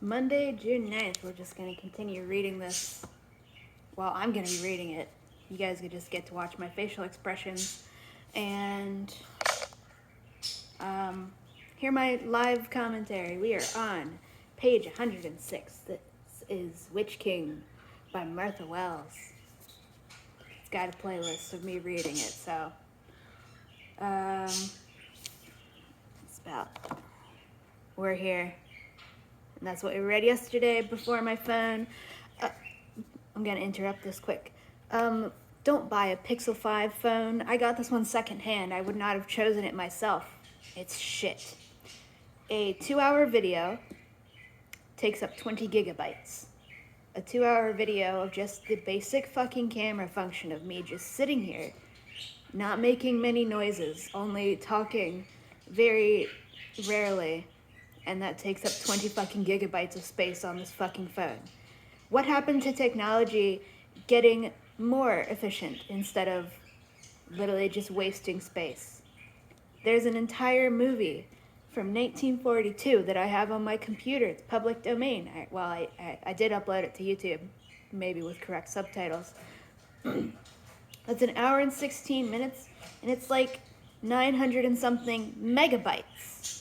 Monday, June 9th, we're just going to continue reading this. Well, I'm going to be reading it. You guys could just get to watch my facial expressions and hear my live commentary. We are on page 106. This is Witch King by Martha Wells. It's got a playlist of me reading it, so it's about, we're here. And that's what we read yesterday before my phone. I'm gonna interrupt this quick. Don't buy a Pixel 5 phone. I got this one secondhand. I would not have chosen it myself. It's shit. A 2-hour video takes up 20 gigabytes. A 2-hour video of just the basic fucking camera function of me just sitting here, not making many noises, only talking very rarely, and that takes up 20 fucking gigabytes of space on this fucking phone. What happened to technology getting more efficient instead of literally just wasting space? There's an entire movie from 1942 that I have on my computer. It's public domain. I did upload it to YouTube, maybe with correct subtitles. It's an hour and 16 minutes, and it's like 900 and something megabytes.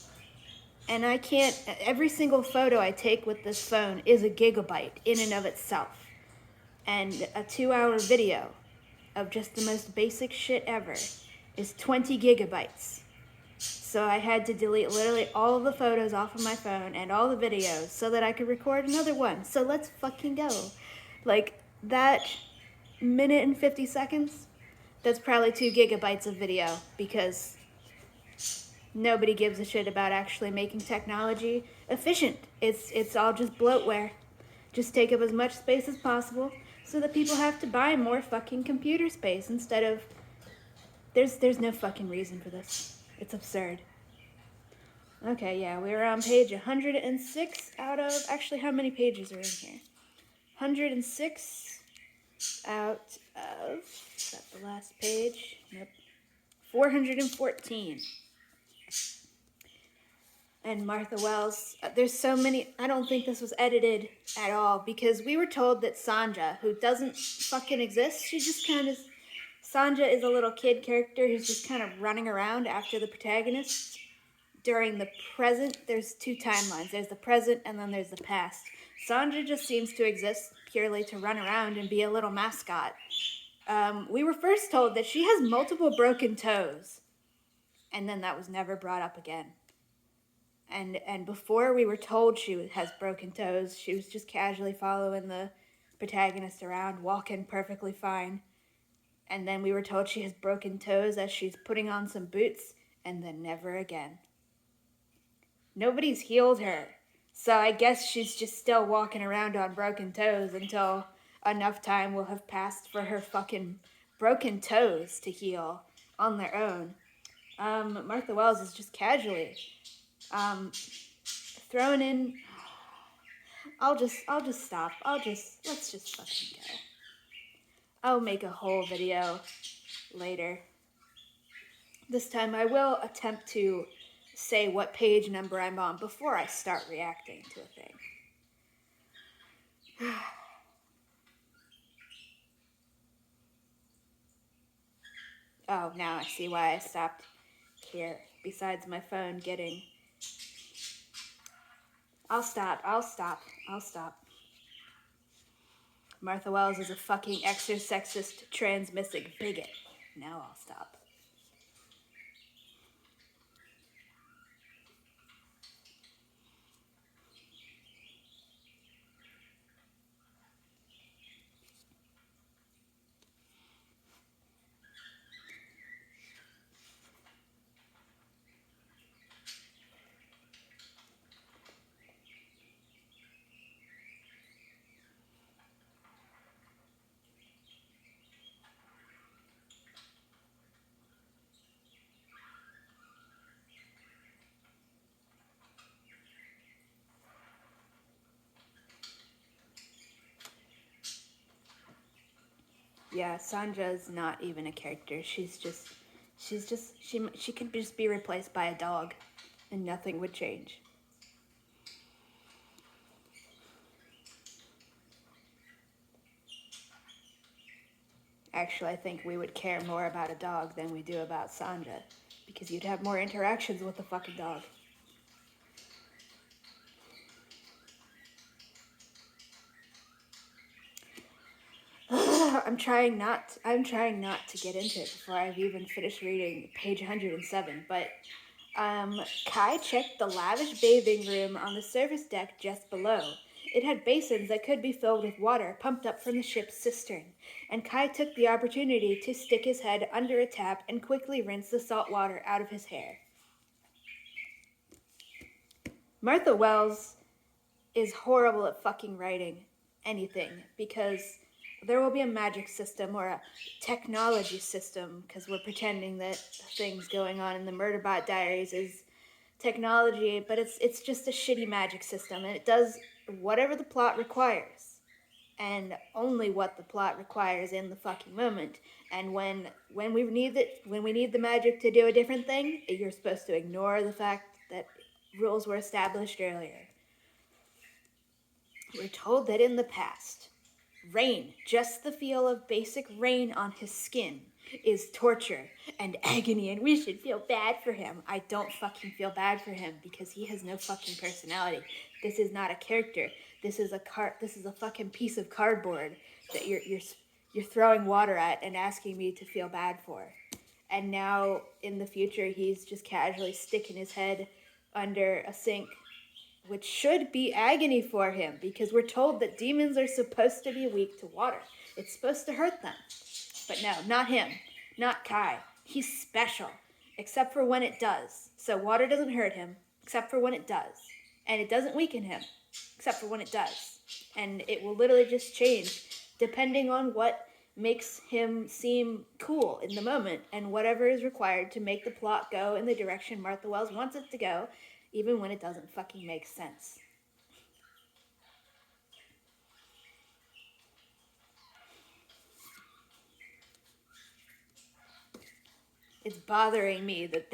And I can't, every single photo I take with this phone is a gigabyte in and of itself. And a 2-hour video of just the most basic shit ever is 20 gigabytes. So I had to delete literally all of the photos off of my phone and all the videos so that I could record another one. So let's fucking go. Like, that minute and 50 seconds, that's probably 2 gigabytes of video, because nobody gives a shit about actually making technology efficient. It's all just bloatware. Just take up as much space as possible so that people have to buy more fucking computer space instead of... There's no fucking reason for this. It's absurd. Okay, yeah, we're on page 106 out of... Actually, how many pages are in here? 106 out of... Is that the last page? Nope. 414. And Martha Wells, there's so many, I don't think this was edited at all, because we were told that Sanja, who doesn't fucking exist, she just kind of, Sanja is a little kid character who's just kind of running around after the protagonist. During the present, there's 2 timelines. There's the present and then there's the past. Sanja just seems to exist purely to run around and be a little mascot. We were first told that she has multiple broken toes, and then that was never brought up again. And before we were told she has broken toes, she was just casually following the protagonist around, walking perfectly fine. And then we were told she has broken toes as she's putting on some boots, and then never again. Nobody's healed her, so I guess she's just still walking around on broken toes until enough time will have passed for her fucking broken toes to heal on their own. Martha Wells is just casually thrown in. I'll just stop. Let's just fucking go. I'll make a whole video later. This time I will attempt to say what page number I'm on before I start reacting to a thing. Oh, now I see why I stopped here. Besides my phone getting... I'll stop. Martha Wells is a fucking exer-sexist, transmissive bigot. Now I'll stop. Yeah, Sandra's not even a character. She could just be replaced by a dog, and nothing would change. Actually, I think we would care more about a dog than we do about Sanja, because you'd have more interactions with the fucking dog. I'm trying not to get into it before I've even finished reading page 107, but Kai checked the lavish bathing room on the service deck just below. It had basins that could be filled with water pumped up from the ship's cistern, and Kai took the opportunity to stick his head under a tap and quickly rinse the salt water out of his hair. Martha Wells is horrible at fucking writing anything, because there will be a magic system or a technology system, because we're pretending that things going on in the Murderbot Diaries is technology, but it's just a shitty magic system, and it does whatever the plot requires, and only what the plot requires in the fucking moment. And when we need the magic to do a different thing, you're supposed to ignore the fact that rules were established earlier. We're told that in the past, rain, just the feel of basic rain on his skin, is torture and agony, and we should feel bad for him. I don't fucking feel bad for him, because he has no fucking personality. This is not a character. This is a fucking piece of cardboard that you're throwing water at and asking me to feel bad for. And now in the future, he's just casually sticking his head under a sink, which should be agony for him, because we're told that demons are supposed to be weak to water. It's supposed to hurt them. But no, not him. Not Kai. He's special, except for when it does. So water doesn't hurt him, except for when it does. And it doesn't weaken him, except for when it does. And it will literally just change depending on what makes him seem cool in the moment, and whatever is required to make the plot go in the direction Martha Wells wants it to go, even when it doesn't fucking make sense. It's bothering me that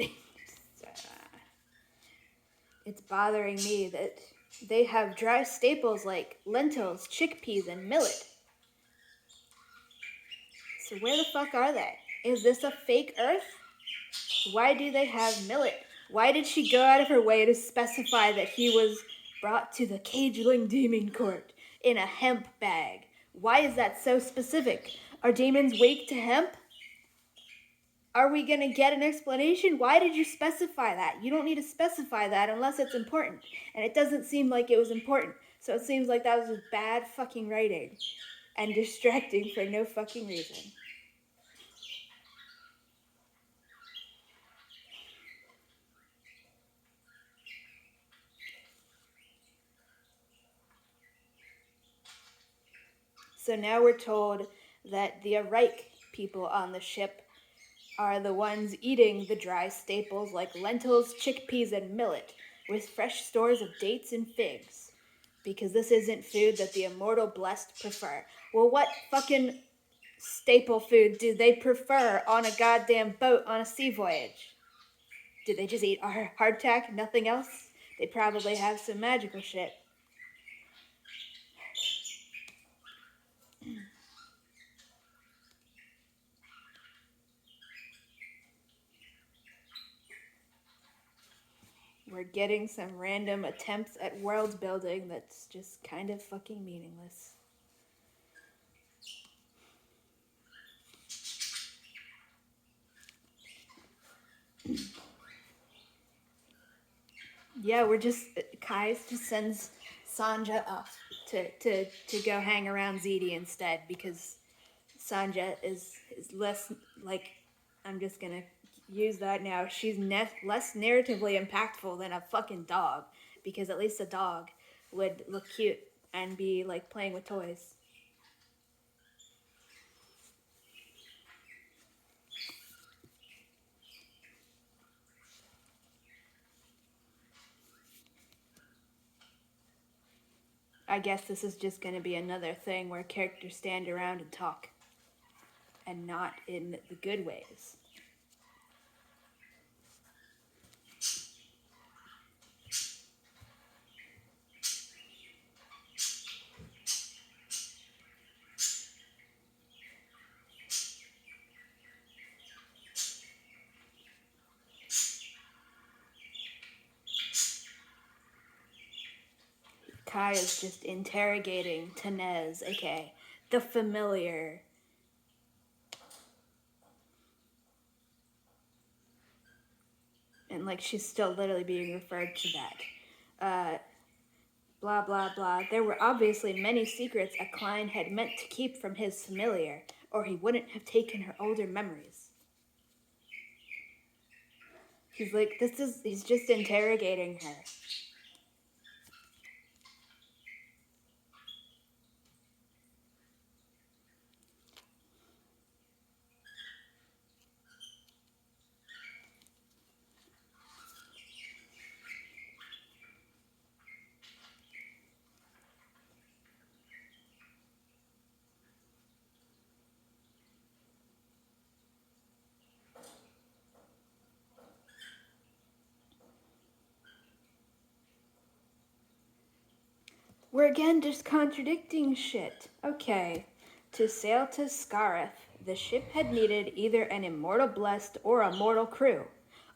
they have dry staples like lentils, chickpeas, and millet. So where the fuck are they? Is this a fake Earth? Why do they have millet? Why did she go out of her way to specify that he was brought to the Cageling Demon Court in a hemp bag? Why is that so specific? Are demons weak to hemp? Are we going to get an explanation? Why did you specify that? You don't need to specify that unless it's important. And it doesn't seem like it was important. So it seems like that was just bad fucking writing and distracting for no fucking reason. So now we're told that the Arike people on the ship are the ones eating the dry staples like lentils, chickpeas, and millet, with fresh stores of dates and figs. Because this isn't food that the immortal blessed prefer. Well, what fucking staple food do they prefer on a goddamn boat on a sea voyage? Do they just eat hardtack, nothing else? They probably have some magical shit. We're getting some random attempts at world building that's just kind of fucking meaningless. Yeah, Kai just sends Sanja off to go hang around Zedi instead, because Sanja is less, like, I'm just gonna use that now, she's less narratively impactful than a fucking dog, because at least a dog would look cute and be like playing with toys. I guess this is just going to be another thing where characters stand around and talk, and not in the good ways. Kai is just interrogating Tenez, aka the familiar. And like she's still literally being referred to that. Blah blah blah. There were obviously many secrets Klein had meant to keep from his familiar, or he wouldn't have taken her older memories. He's like, he's just interrogating her. We're again just contradicting shit. Okay. To sail to Scarif, the ship had needed either an immortal blessed or a mortal crew.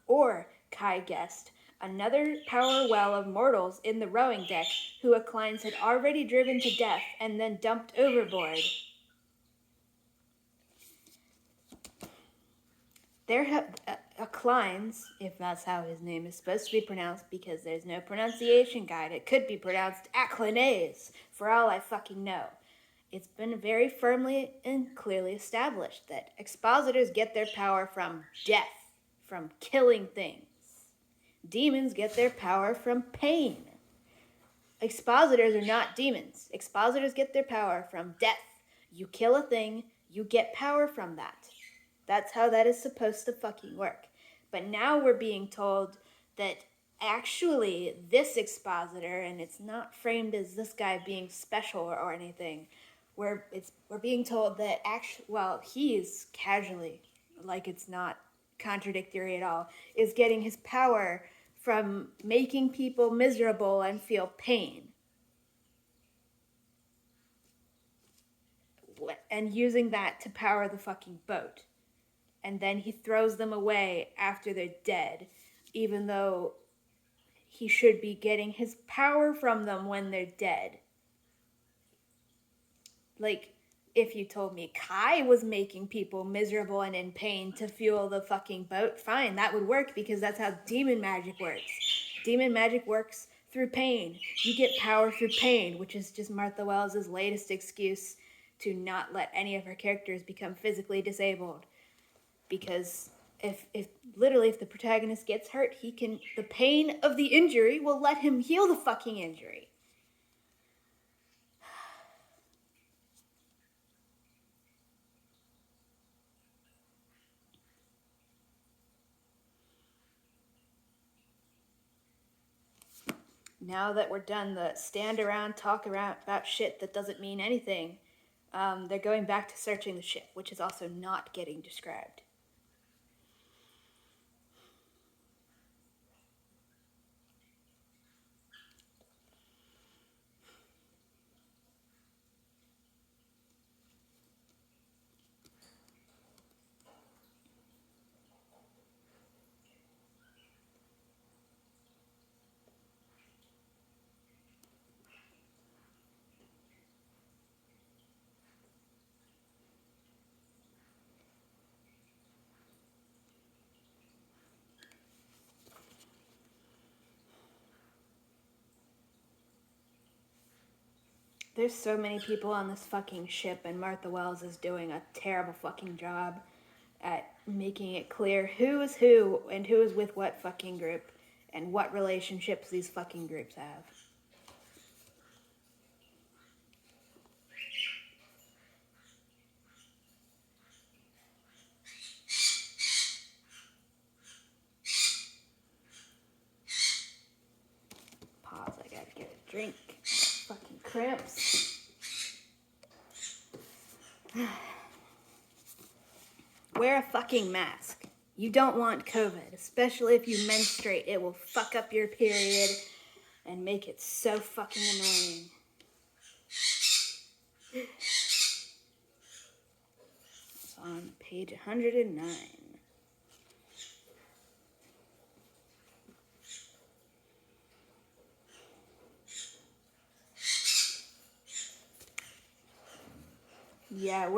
Or, Kai guessed, another power well of mortals in the rowing deck who Kleins had already driven to death and then dumped overboard. There have Kleins, if that's how his name is supposed to be pronounced, because there's no pronunciation guide. It could be pronounced Aclinaise, for all I fucking know. It's been very firmly and clearly established that expositors get their power from death, from killing things. Demons get their power from pain. Expositors are not demons. Expositors get their power from death. You kill a thing, you get power from that. That's how that is supposed to fucking work. But now we're being told that actually this expositor, and it's not framed as this guy being special or anything, we're being told that he's casually, like it's not contradictory at all, is getting his power from making people miserable and feel pain. And using that to power the fucking boat. And then he throws them away after they're dead, even though he should be getting his power from them when they're dead. Like, if you told me Kai was making people miserable and in pain to fuel the fucking boat, fine, that would work because that's how demon magic works. Demon magic works through pain. You get power through pain, which is just Martha Wells' latest excuse to not let any of her characters become physically disabled. Because if the protagonist gets hurt, the pain of the injury will let him heal the fucking injury. Now that we're done the stand around, talk around about shit that doesn't mean anything, they're going back to searching the ship, which is also not getting described. There's so many people on this fucking ship, and Martha Wells is doing a terrible fucking job at making it clear who is who and who is with what fucking group and what relationships these fucking groups have. Pause, I gotta get a drink. Fucking cramps. Wear a fucking mask. You don't want COVID, especially if you menstruate. It will fuck up your period and make it so fucking annoying. It's on page 109. Yeah,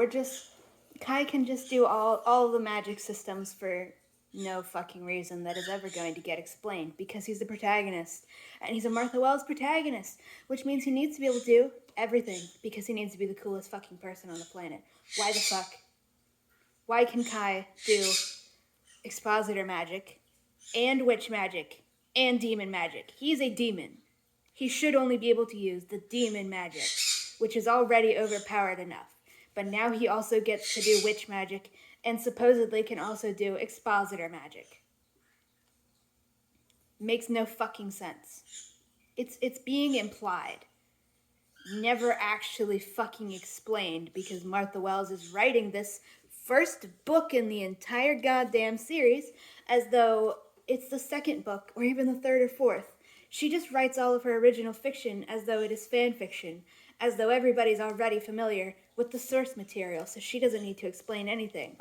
Kai can just do all the magic systems for no fucking reason that is ever going to get explained because he's the protagonist. And he's a Martha Wells protagonist, which means he needs to be able to do everything because he needs to be the coolest fucking person on the planet. Why the fuck? Why can Kai do expositor magic and witch magic and demon magic? He's a demon. He should only be able to use the demon magic, which is already overpowered enough. But now he also gets to do witch magic and supposedly can also do expositor magic. Makes no fucking sense. It's being implied. Never actually fucking explained because Martha Wells is writing this first book in the entire goddamn series as though it's the second book or even the third or fourth. She just writes all of her original fiction as though it is fan fiction, as though everybody's already familiar with the source material, so she doesn't need to explain anything.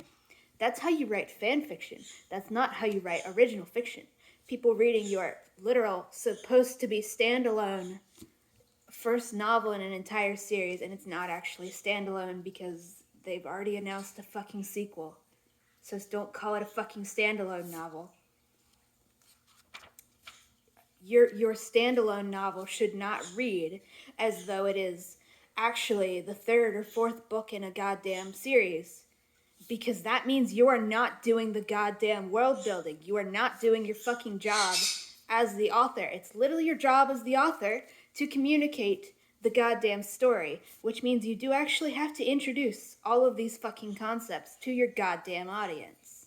That's how you write fan fiction. That's not how you write original fiction. People reading your literal, supposed to be standalone first novel in an entire series, and it's not actually standalone because they've already announced a fucking sequel. So don't call it a fucking standalone novel. Your standalone novel should not read as though it is actually the third or fourth book in a goddamn series. Because that means you are not doing the goddamn world building. You are not doing your fucking job as the author. It's literally your job as the author to communicate the goddamn story, which means you do actually have to introduce all of these fucking concepts to your goddamn audience.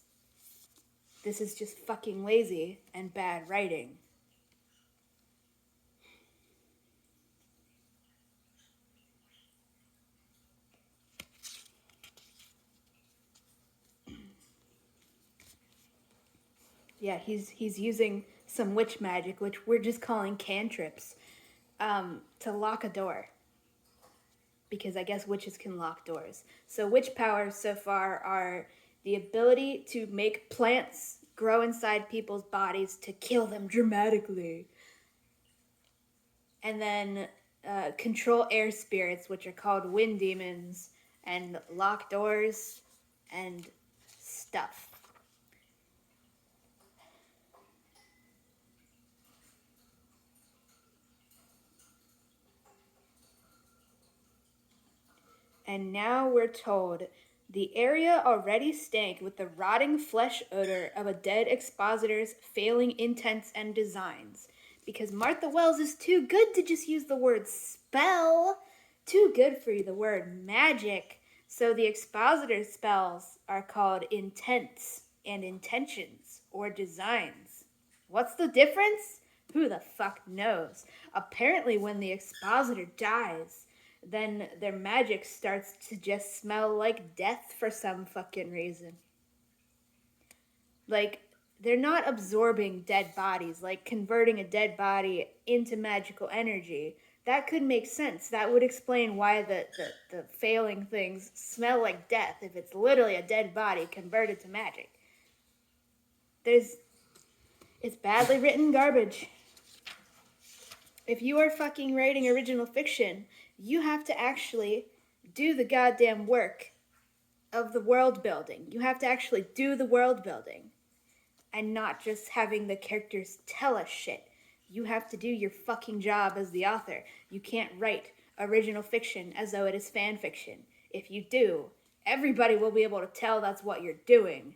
This is just fucking lazy and bad writing. Yeah, he's using some witch magic, which we're just calling cantrips, to lock a door. Because I guess witches can lock doors. So witch powers so far are the ability to make plants grow inside people's bodies to kill them dramatically. And then control air spirits, which are called wind demons, and lock doors and stuff. And now we're told the area already stank with the rotting flesh odor of a dead expositor's failing intents and designs. Because Martha Wells is too good to just use the word spell, too good for the word magic. So the expositor's spells are called intents and intentions or designs. What's the difference? Who the fuck knows? Apparently, when the expositor dies, then their magic starts to just smell like death for some fucking reason. Like, they're not absorbing dead bodies, like converting a dead body into magical energy. That could make sense. That would explain why the failing things smell like death if it's literally a dead body converted to magic. It's badly written garbage. If you are fucking writing original fiction, you have to actually do the goddamn work of the world building. You have to actually do the world building and not just having the characters tell us shit. You have to do your fucking job as the author. You can't write original fiction as though it is fan fiction. If you do, everybody will be able to tell that's what you're doing,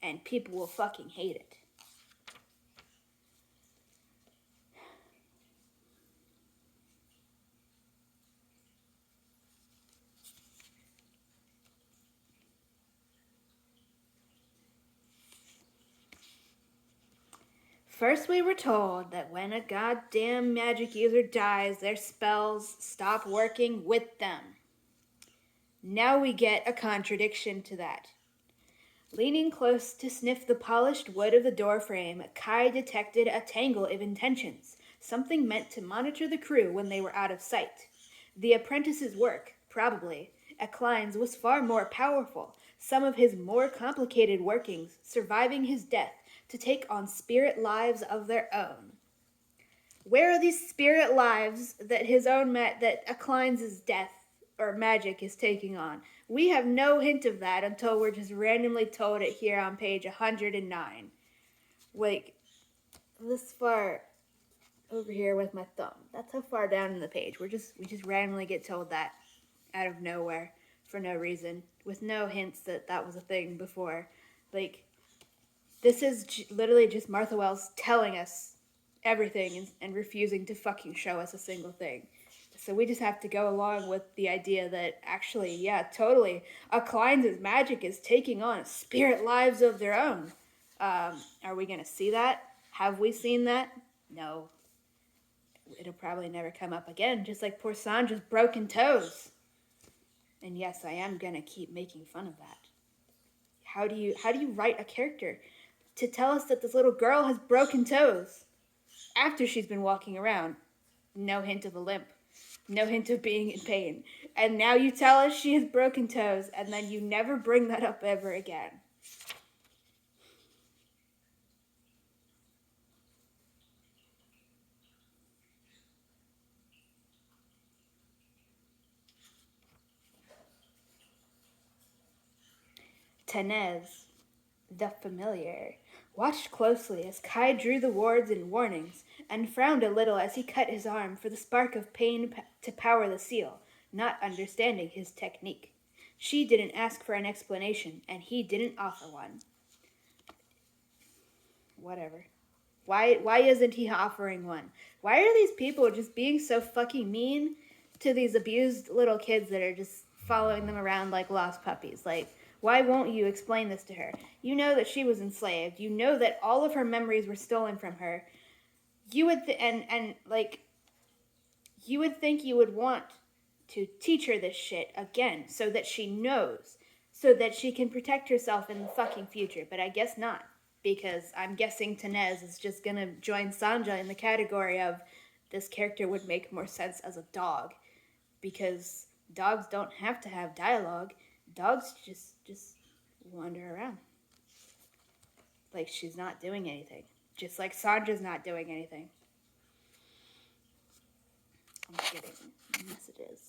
and people will fucking hate it. First, we were told that when a goddamn magic user dies, their spells stop working with them. Now we get a contradiction to that. Leaning close to sniff the polished wood of the doorframe, Kai detected a tangle of intentions, something meant to monitor the crew when they were out of sight. The apprentice's work, probably, at Klein's was far more powerful, some of his more complicated workings surviving his death to take on spirit lives of their own. Where are these spirit lives that his own met that Klein's death or magic is taking on. We have no hint of that until we're just randomly told it here on page 109. Like, this far over here with my thumb. That's how far down in the page. We just randomly get told that out of nowhere for no reason, with no hints that that was a thing before. Like, this is literally just Martha Wells telling us everything and refusing to fucking show us a single thing. So we just have to go along with the idea that actually, yeah, totally, Klein's magic is taking on spirit lives of their own. Are we gonna see that? Have we seen that? No. It'll probably never come up again, just like poor Sandra's broken toes. And yes, I am gonna keep making fun of that. How do you write a character to tell us that this little girl has broken toes after she's been walking around? No hint of a limp. No hint of being in pain. And now you tell us she has broken toes, and then you never bring that up ever again. Tenez, the familiar, watched closely as Kai drew the wards and warnings, and frowned a little as he cut his arm for the spark of pain to power the seal, not understanding his technique. She didn't ask for an explanation, and he didn't offer one. Whatever. Why isn't he offering one? Why are these people just being so fucking mean to these abused little kids that are just following them around like lost puppies? Like, why won't you explain this to her? You know that she was enslaved. You know that all of her memories were stolen from her. You would you would think you would want to teach her this shit again so that she knows, so that she can protect herself in the fucking future. But I guess not, because I'm guessing Tenez is just gonna join Sanja in the category of this character would make more sense as a dog, because dogs don't have to have dialogue. Dogs just wander around. Like, she's not doing anything. Just like Sandra's not doing anything. I'm getting messages.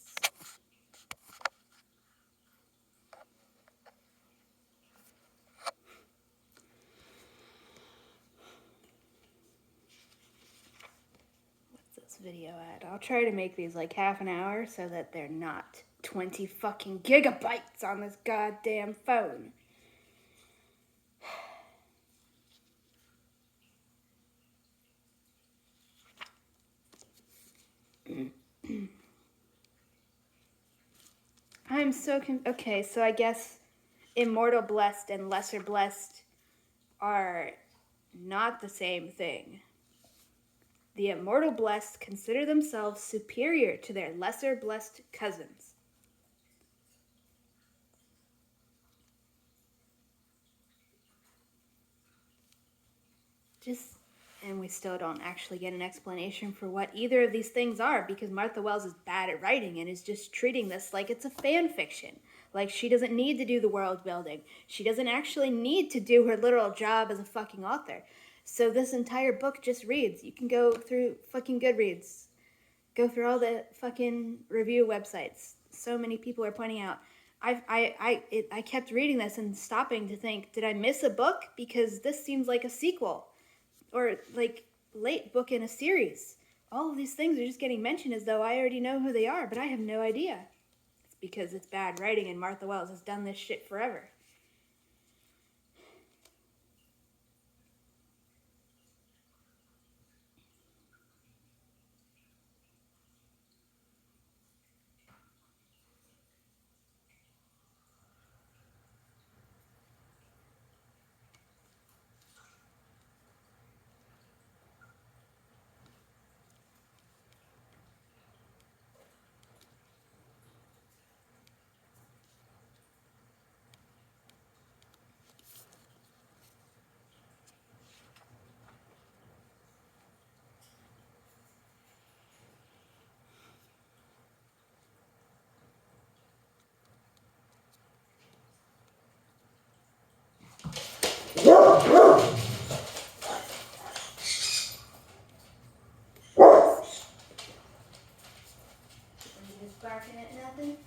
What's this video at? I'll try to make these like half an hour so that they're not 20 fucking gigabytes on this goddamn phone. I'm so okay, so I guess Immortal Blessed and Lesser Blessed are not the same thing. The Immortal Blessed consider themselves superior to their Lesser Blessed cousins. And we still don't actually get an explanation for what either of these things are, because Martha Wells is bad at writing and is just treating this like it's a fan fiction. Like, she doesn't need to do the world building. She doesn't actually need to do her literal job as a fucking author. So this entire book just reads. You can go through fucking Goodreads. Go through all the fucking review websites. So many people are pointing out. I kept reading this and stopping to think, did I miss a book? Because this seems like a sequel. Or like late book in a series. All of these things are just getting mentioned as though I already know who they are, but I have no idea. It's because it's bad writing and Martha Wells has done this shit forever. Barking at nothing?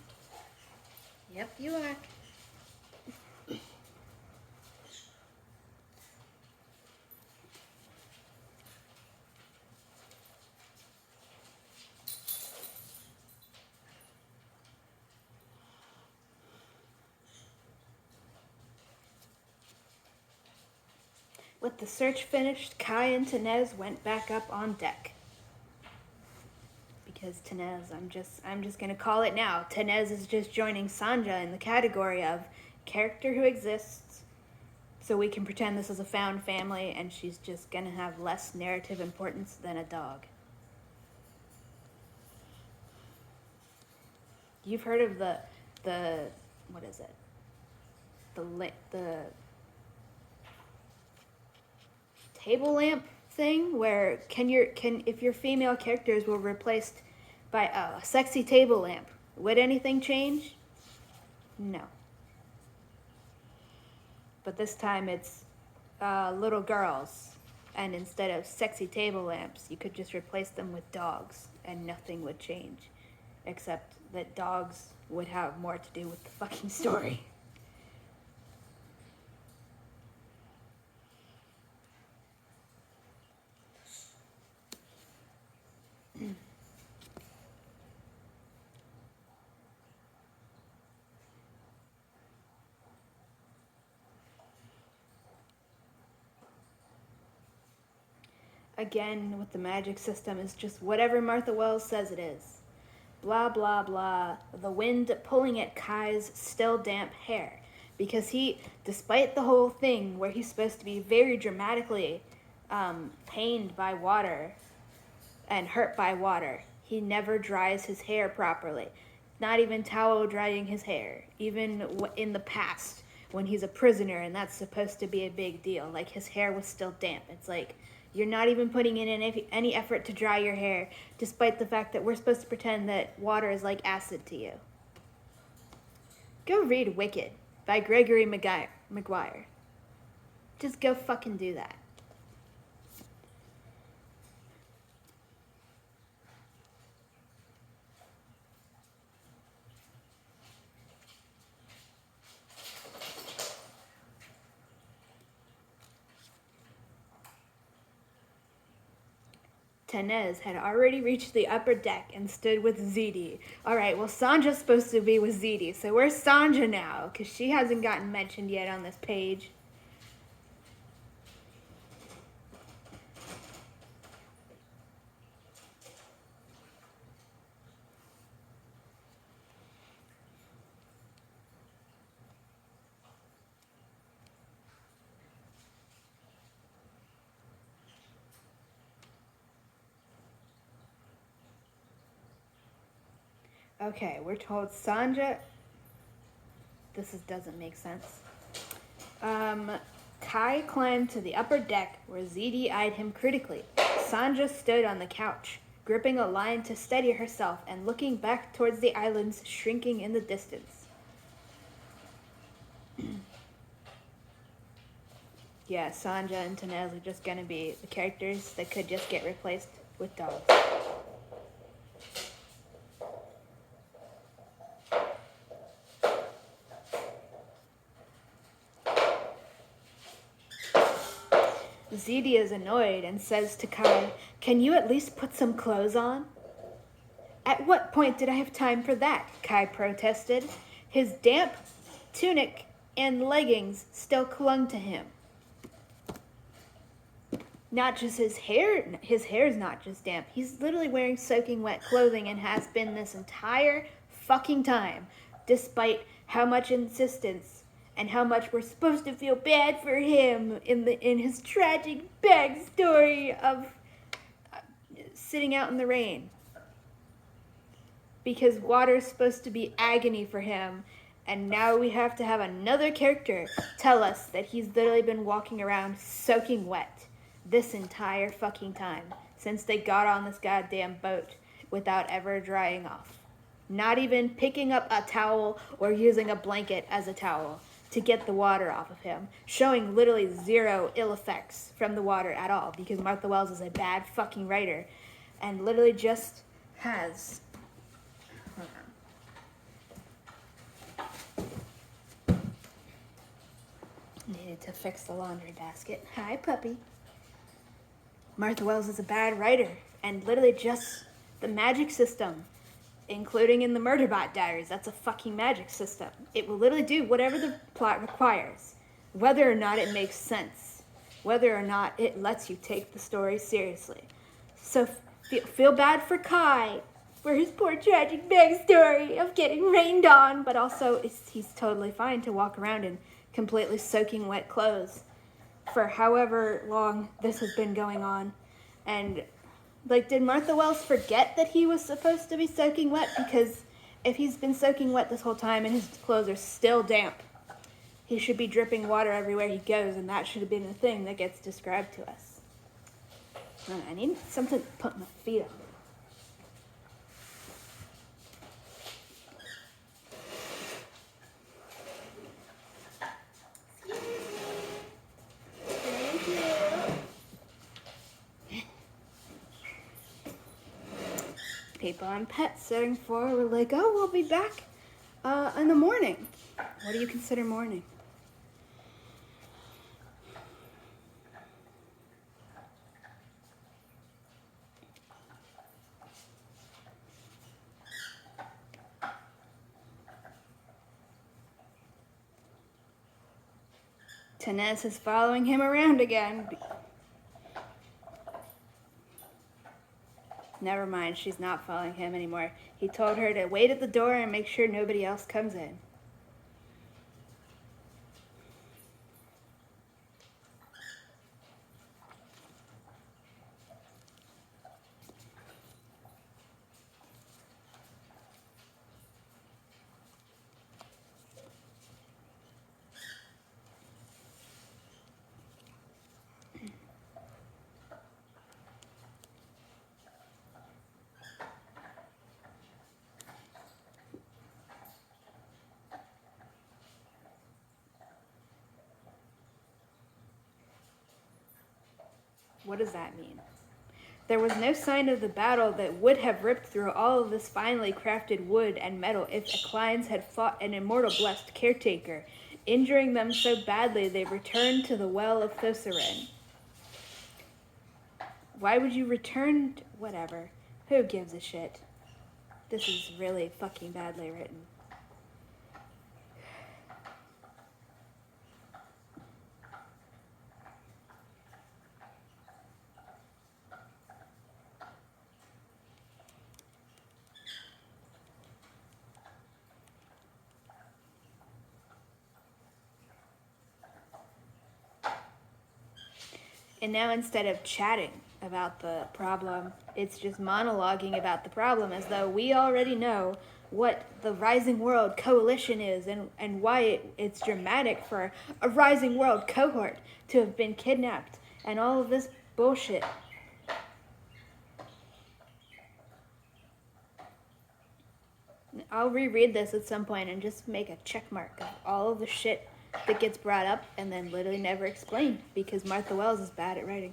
Yep, you are. With the search finished, Kai and Tenez went back up on deck. Because Tenez, I'm just gonna call it now. Tenez is just joining Sanja in the category of character who exists, so we can pretend this is a found family, and she's just gonna have less narrative importance than a dog. You've heard of the what is it? The table lamp thing where if your female characters were replaced by a sexy table lamp, would anything change? No. But this time it's little girls, and instead of sexy table lamps, you could just replace them with dogs, and nothing would change, except that dogs would have more to do with the fucking story. Again, with the magic system, is just whatever Martha Wells says it is. Blah, blah, blah. The wind pulling at Kai's still damp hair. Because he, despite the whole thing where he's supposed to be very dramatically pained by water and hurt by water, he never dries his hair properly. Not even towel drying his hair. Even in the past, when he's a prisoner and that's supposed to be a big deal. Like, his hair was still damp. It's like, you're not even putting in any effort to dry your hair, despite the fact that we're supposed to pretend that water is like acid to you. Go read Wicked by Gregory Maguire. Just go fucking do that. Tenez had already reached the upper deck and stood with Ziti. Alright, well, Sanja's supposed to be with Ziti, so where's Sanja now? Because she hasn't gotten mentioned yet on this page. Okay, we're told Sanja... doesn't make sense. Kai climbed to the upper deck where Ziti eyed him critically. Sanja stood on the couch, gripping a line to steady herself and looking back towards the islands shrinking in the distance. Yeah, Sanja and Tenez are just gonna be the characters that could just get replaced with dogs. Ziti is annoyed and says to Kai, "Can you at least put some clothes on?" "At what point did I have time for that?" Kai protested. His damp tunic and leggings still clung to him. Not just his hair's not just damp. He's literally wearing soaking wet clothing and has been this entire fucking time, despite how much insistence and how much we're supposed to feel bad for him in his tragic backstory of sitting out in the rain. Because water is supposed to be agony for him, and now we have to have another character tell us that he's literally been walking around soaking wet this entire fucking time since they got on this goddamn boat without ever drying off. Not even picking up a towel or using a blanket as a towel to get the water off of him, showing literally zero ill effects from the water at all, because Martha Wells is a bad fucking writer and literally just has... Needed to fix the laundry basket. Hi, puppy. Martha Wells is a bad writer, and literally just the magic system, including in the Murderbot Diaries, that's a fucking magic system. It will literally do whatever the plot requires, whether or not it makes sense, whether or not it lets you take the story seriously. So feel bad for Kai, for his poor tragic backstory of getting rained on, but also he's totally fine to walk around in completely soaking wet clothes for however long this has been going on. And like, did Martha Wells forget that he was supposed to be soaking wet? Because if he's been soaking wet this whole time and his clothes are still damp, he should be dripping water everywhere he goes, and that should have been the thing that gets described to us. I need something to put my feet on. People I'm pet sitting for were like, oh, we'll be back in the morning. What do you consider morning? Tanez is following him around again. Never mind, she's not following him anymore. He told her to wait at the door and make sure nobody else comes in. What does that mean? There was no sign of the battle that would have ripped through all of this finely crafted wood and metal if Eclines had fought an immortal blessed caretaker, injuring them so badly they returned to the well of Thosarin. Why would you return? Whatever. Who gives a shit? This is really fucking badly written. And now instead of chatting about the problem, it's just monologuing about the problem as though we already know what the Rising World Coalition is and why it's dramatic for a Rising World cohort to have been kidnapped and all of this bullshit. I'll reread this at some point and just make a check mark of all of the shit that gets brought up and then literally never explained because Martha Wells is bad at writing.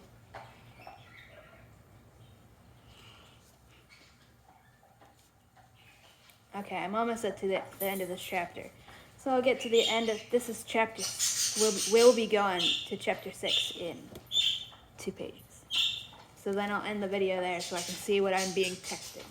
Okay, I'm almost up to the end of this chapter. So I'll get to the end of, this is chapter, we'll be going to chapter 6 in 2 pages. So then I'll end the video there so I can see what I'm being texted.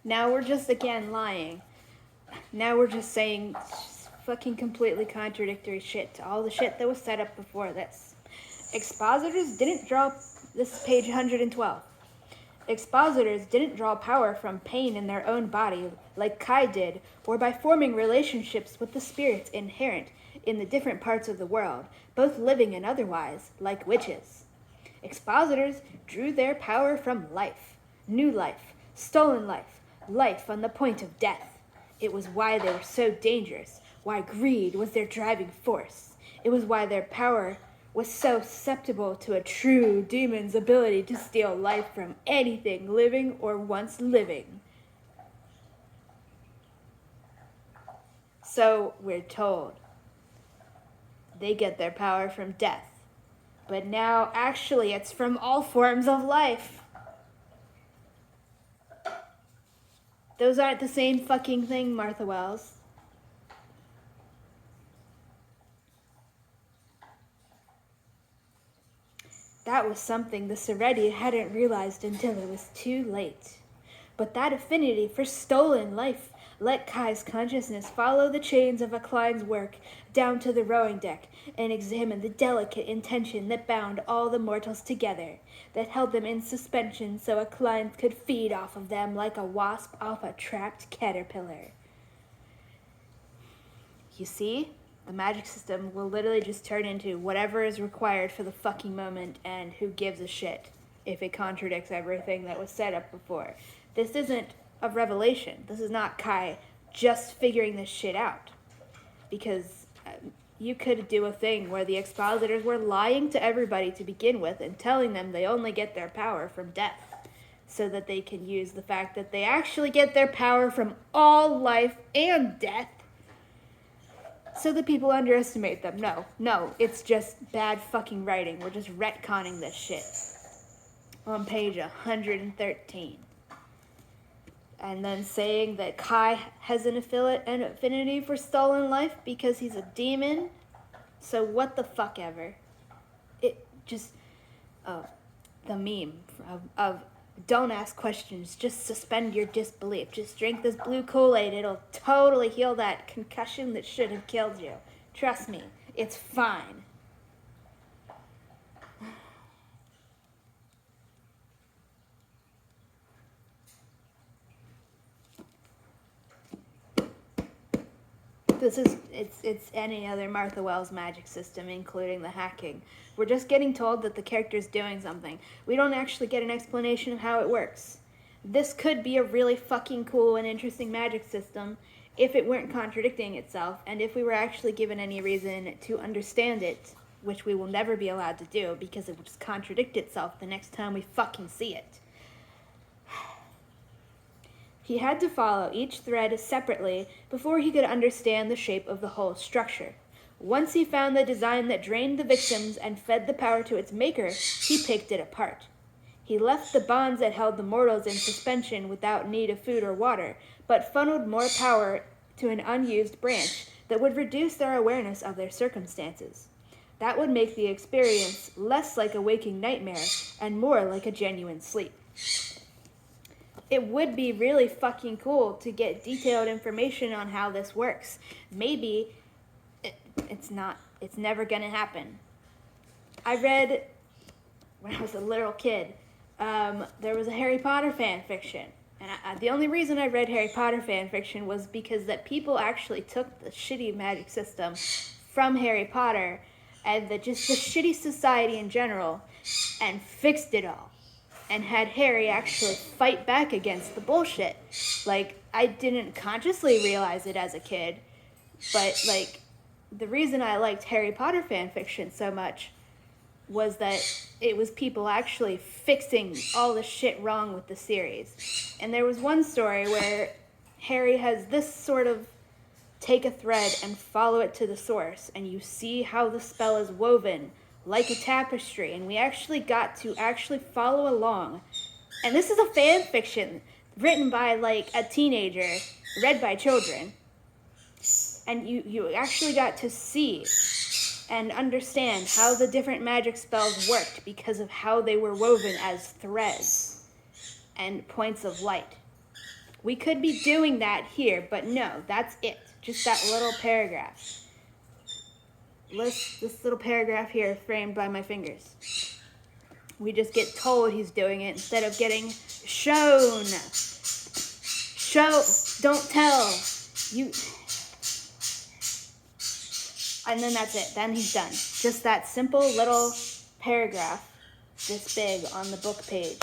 Now we're just again lying. Now we're just saying fucking completely contradictory shit to all the shit that was set up before this. Expositors didn't draw, this is page 112. Expositors didn't draw power from pain in their own body like Kai did, or by forming relationships with the spirits inherent in the different parts of the world, both living and otherwise, like witches. Expositors drew their power from life, new life, stolen life, life on the point of death. It was why they were so dangerous, why greed was their driving force. It was why their power was so susceptible to a true demon's ability to steal life from anything living or once living. So we're told they get their power from death. But now, actually, it's from all forms of life. Those aren't the same fucking thing, Martha Wells. That was something the Seredia hadn't realized until it was too late. But that affinity for stolen life let Kai's consciousness follow the chains of Akline's work down to the rowing deck and examine the delicate intention that bound all the mortals together, that held them in suspension so Akline could feed off of them like a wasp off a trapped caterpillar. You see? The magic system will literally just turn into whatever is required for the fucking moment, and who gives a shit if it contradicts everything that was set up before. This isn't a revelation. This is not Kai just figuring this shit out. Because you could do a thing where the expositors were lying to everybody to begin with and telling them they only get their power from death, so that they can use the fact that they actually get their power from all life and death, so that people underestimate them. No, it's just bad fucking writing. We're just retconning this shit. On page 113. And then saying that Kai has an affinity for stolen life because he's a demon. So what the fuck ever. It just, the meme of don't ask questions, just suspend your disbelief. Just drink this blue Kool-Aid. It'll totally heal that concussion that should have killed you. Trust me, it's fine. It's any other Martha Wells magic system, including the hacking. We're just getting told that the character's doing something. We don't actually get an explanation of how it works. This could be a really fucking cool and interesting magic system if it weren't contradicting itself, and if we were actually given any reason to understand it, which we will never be allowed to do because it will just contradict itself the next time we fucking see it. He had to follow each thread separately before he could understand the shape of the whole structure. Once he found the design that drained the victims and fed the power to its maker, he picked it apart. He left the bonds that held the mortals in suspension without need of food or water, but funneled more power to an unused branch that would reduce their awareness of their circumstances. That would make the experience less like a waking nightmare and more like a genuine sleep. It would be really fucking cool to get detailed information on how this works. Maybe it's never gonna happen. I read, when I was a little kid, there was a Harry Potter fan fiction. And the only reason I read Harry Potter fan fiction was because that people actually took the shitty magic system from Harry Potter and just the shitty society in general and fixed it all. And had Harry actually fight back against the bullshit. Like, I didn't consciously realize it as a kid, but, like, the reason I liked Harry Potter fanfiction so much was that it was people actually fixing all the shit wrong with the series. And there was one story where Harry has this sort of take a thread and follow it to the source, and you see how the spell is woven like a tapestry, and we actually got to follow along. And this is a fan fiction written by like a teenager, read by children. And you actually got to see and understand how the different magic spells worked because of how they were woven as threads and points of light. We could be doing that here, but no, that's it. Just that little paragraph. This little paragraph here framed by my fingers. We just get told he's doing it instead of getting shown. Show, don't tell. And then that's it. Then he's done. Just that simple little paragraph this big on the book page.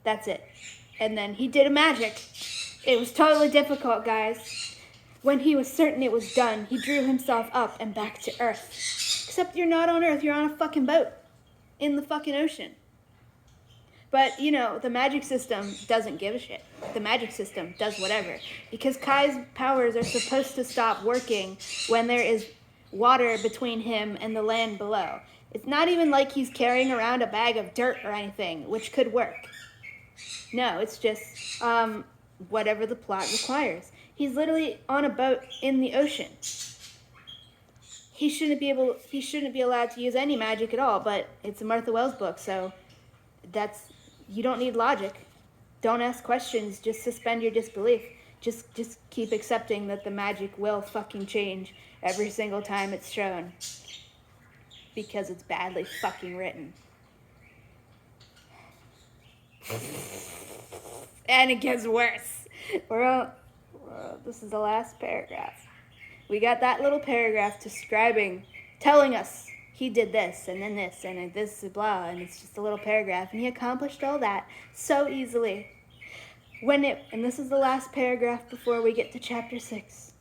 That's it. And then he did a magic. It was totally difficult, guys. When he was certain it was done, he drew himself up and back to earth. Except you're not on Earth, you're on a fucking boat in the fucking ocean. But, you know, the magic system doesn't give a shit. The magic system does whatever. Because Kai's powers are supposed to stop working when there is water between him and the land below. It's not even like he's carrying around a bag of dirt or anything, which could work. No, it's just whatever the plot requires. He's literally on a boat in the ocean. He shouldn't be allowed to use any magic at all, but it's a Martha Wells book, so you don't need logic. Don't ask questions, just suspend your disbelief. Just keep accepting that the magic will fucking change every single time it's shown. Because it's badly fucking written. And it gets worse. This is the last paragraph. We got that little paragraph telling us he did this, and then this, and this, blah, and it's just a little paragraph, and he accomplished all that so easily. And this is the last paragraph before we get to chapter 6.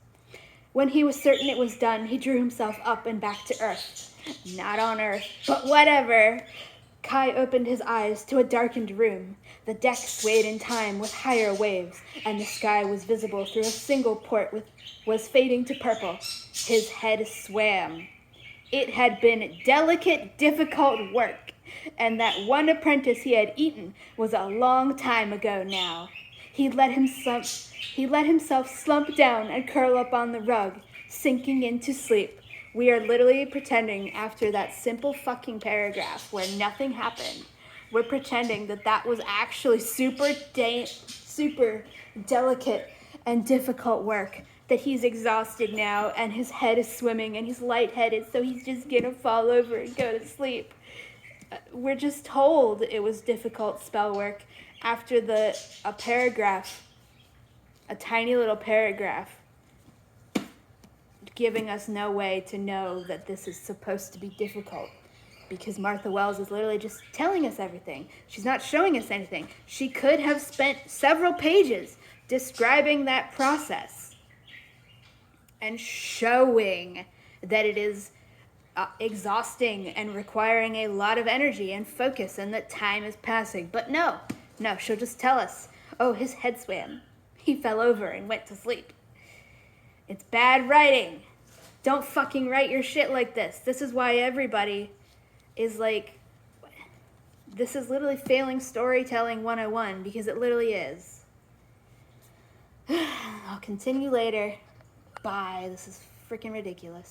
When he was certain it was done, he drew himself up and back to Earth. Not on Earth, but whatever. Kai opened his eyes to a darkened room. The deck swayed in time with higher waves, and the sky was visible through a single port was fading to purple. His head swam. It had been delicate, difficult work, and that one apprentice he had eaten was a long time ago now. He let himself slump down and curl up on the rug, sinking into sleep. We are literally pretending after that simple fucking paragraph where nothing happened, we're pretending that was actually super delicate and difficult work, that he's exhausted now and his head is swimming and he's lightheaded, so he's just gonna fall over and go to sleep. We're just told it was difficult spell work after a paragraph, a tiny little paragraph, giving us no way to know that this is supposed to be difficult, because Martha Wells is literally just telling us everything. She's not showing us anything. She could have spent several pages describing that process and showing that it is exhausting and requiring a lot of energy and focus and that time is passing. But no, she'll just tell us, oh, his head swam. He fell over and went to sleep. It's bad writing. Don't fucking write your shit like this. This is why everybody is like, this is literally failing storytelling 101, because it literally is. I'll continue later. Bye. This is freaking ridiculous.